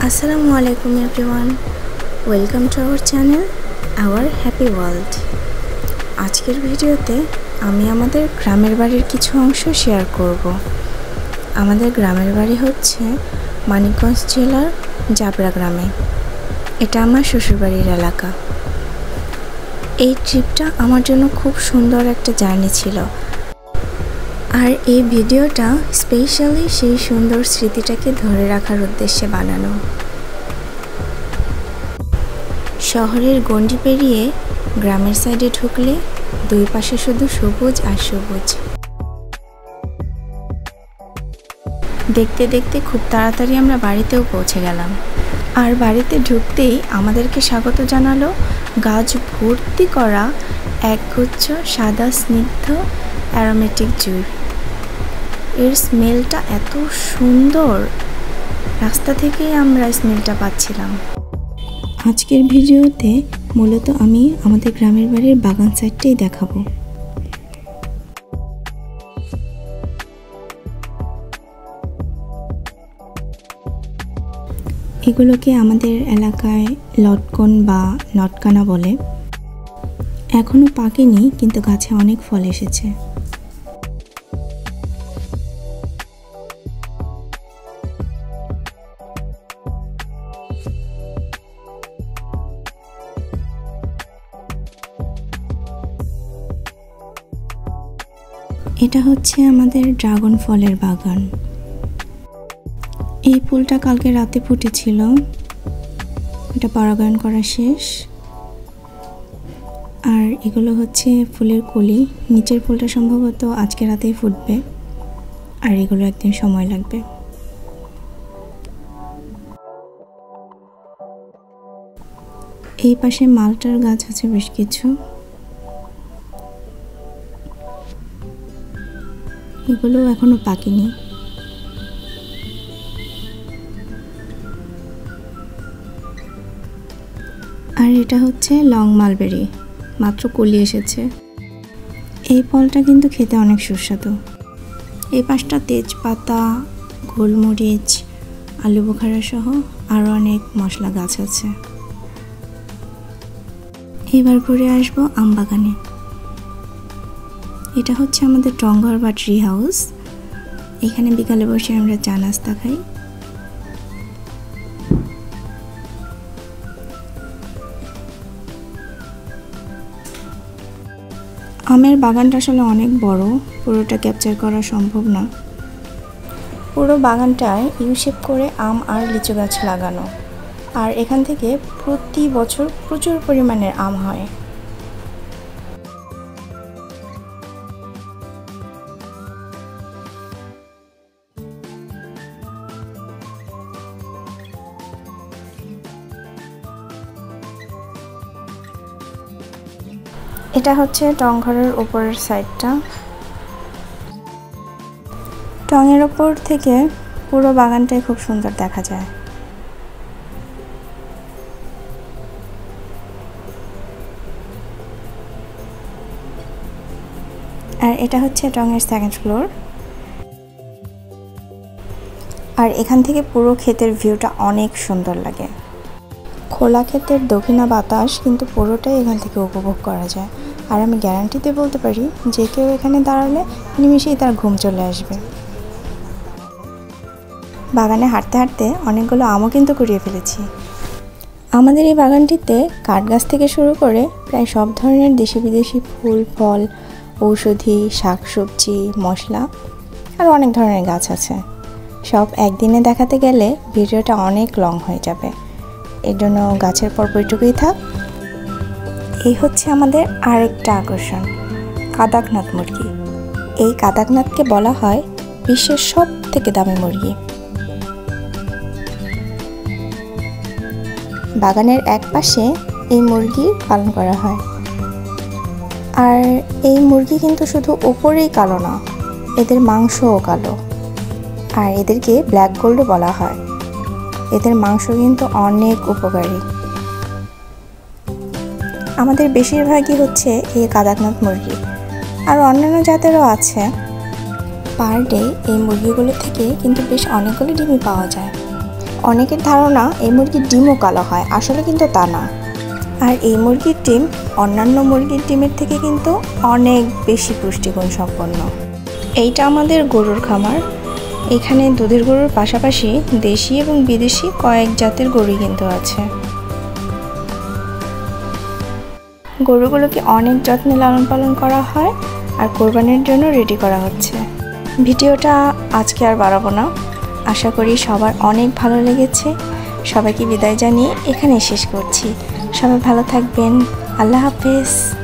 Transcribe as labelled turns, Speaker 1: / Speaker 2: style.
Speaker 1: আসসালামু আলাইকুম everyone, welcome to our channel hour happy world. আজকের ভিডিওতে আমি আমাদের গ্রামের বাড়ির কিছু অংশ শেয়ার করব। আমাদের গ্রামের বাড়ি হচ্ছে মানিকগঞ্জ জেলার জাবরা গ্রামে। এটা আমার শ্বশুরবাড়ির এলাকা। এই ট্রিপটা আমার জন্য খুব সুন্দর একটা জার্নি ছিল, আর এই ভিডিওটা স্পেশালি সেই সুন্দর স্মৃতিটাকে ধরে রাখার উদ্দেশ্যে বানানো। শহরের গণ্ডি পেরিয়ে গ্রামের সাইডে ঢুকলে দুই পাশে শুধু সবুজ আর সবুজ। দেখতে দেখতে খুব তাড়াতাড়ি আমরা বাড়িতেও পৌঁছে গেলাম। আর বাড়িতে ঢুকতেই আমাদেরকে স্বাগত জানালো গাছ ভর্তি করা একগুচ্ছ সাদা স্নিগ্ধ অ্যারোমেটিক জুঁই। এর স্মেলটা এত সুন্দর, রাস্তা থেকেই আমরা স্মেলটা পাচ্ছিলাম। আজকের ভিডিওতে মূলত আমি আমাদের গ্রামের বাড়ির বাগান সাইডটাই দেখাবো। এগুলোকে আমাদের এলাকায় লটকন বা লটকানা বলে। এখনো পাকেনি, কিন্তু গাছে অনেক ফল এসেছে। এটা হচ্ছে আমাদের ড্রাগন ফলের বাগান। এই ফুলটা কালকে রাতে ফুটেছিল, এটা পরাগায়ন করা শেষ। আর এগুলো হচ্ছে ফুলের কলি। নিচের ফুলটা সম্ভবত আজকে রাতেই ফুটবে, আর এগুলো একদিন সময় লাগবে। এই পাশে মালটার গাছ আছে বেশ কিছু। এগুলো এখনো পাকেনি। আর এটা হচ্ছে লং মালবেরি, মাত্র কলি এসেছে। এই ফলটা কিন্তু খেতে অনেক সুস্বাদু। এই পাশটা তেজপাতা, গোলমরিচ, আলু বোখারা সহ আরও অনেক মশলা গাছ আছে। এবার ঘুরে আসবো আম বাগানে। এটা হচ্ছে আমাদের টংঘর বা ট্রি হাউস। এখানে বিকালে বসে আমরা চা নাস্তা খাই। আমের বাগানটা আসলে অনেক বড়, পুরোটা ক্যাপচার করা সম্ভব না। পুরো বাগানটায় ইউ শেপ করে আম আর লিচু গাছ লাগানো, আর এখান থেকে প্রতি বছর প্রচুর পরিমাণের আম হয়। এটা হচ্ছে টংঘরের উপরের সাইডটা। টঙের ওপর থেকে পুরো বাগানটাই খুব সুন্দর দেখা যায়। আর এটা হচ্ছে টঙের সেকেন্ড ফ্লোর। আর এখান থেকে পুরো ক্ষেতের ভিউটা অনেক সুন্দর লাগে। খোলা ক্ষেতের দক্ষিণা বাতাস কিন্তু পুরোটাই এখান থেকে উপভোগ করা যায়। আর আমি গ্যারান্টিতে বলতে পারি যে কেউ এখানে দাঁড়ালে নিমিশেই তার ঘুম চলে আসবে। বাগানে হাঁটতে হাঁটতে অনেকগুলো আমও কিন্তু কুড়িয়ে ফেলেছি। আমাদের এই বাগানটিতে কাঠ গাছ থেকে শুরু করে প্রায় সব ধরনের দেশি বিদেশি ফুল, ফল, ঔষধি, শাকসবজি, মশলা আর অনেক ধরনের গাছ আছে। সব একদিনে দেখাতে গেলে ভিডিওটা অনেক লং হয়ে যাবে, এর জন্য গাছের পর্ব এটুকুই থাক। এই হচ্ছে আমাদের আরেকটা আকর্ষণ, কাদাকনাথ মুরগি। এই কাদাকনাথকে বলা হয় বিশ্বের সব থেকে দামি মুরগি। বাগানের এক পাশে এই মুরগি পালন করা হয়। আর এই মুরগি কিন্তু শুধু উপরেই কালো না, এদের মাংসও কালো। আর এদেরকে ব্ল্যাক গোল্ডও বলা হয়। এদের মাংস কিন্তু অনেক উপকারী। আমাদের বেশিরভাগই হচ্ছে এই কাদাকনাথ মুরগি, আর অন্যান্য জাতেরও আছে। পার ডে এই মুরগিগুলো থেকে কিন্তু বেশ অনেকগুলো ডিমই পাওয়া যায়। অনেকের ধারণা এই মুরগির ডিমও কালো হয়, আসলে কিন্তু তা না। আর এই মুরগির ডিম অন্যান্য মুরগির ডিমের থেকে কিন্তু অনেক বেশি পুষ্টিগুণ সম্পন্ন। এইটা আমাদের গরুর খামার। এখানে দুধের গরুর পাশাপাশি দেশি এবং বিদেশি কয়েক জাতের গরু কিন্তু আছে। গরুগুলোকে অনেক যত্নে লালন পালন করা হয় আর কোরবানির জন্য রেডি করা হচ্ছে। ভিডিওটা আজকে আর বাড়াবো না, আশা করি সবার অনেক ভালো লেগেছে। সবাইকে বিদায় জানিয়ে এখানেই শেষ করছি। সবাই ভালো থাকবেন, আল্লাহ হাফেজ।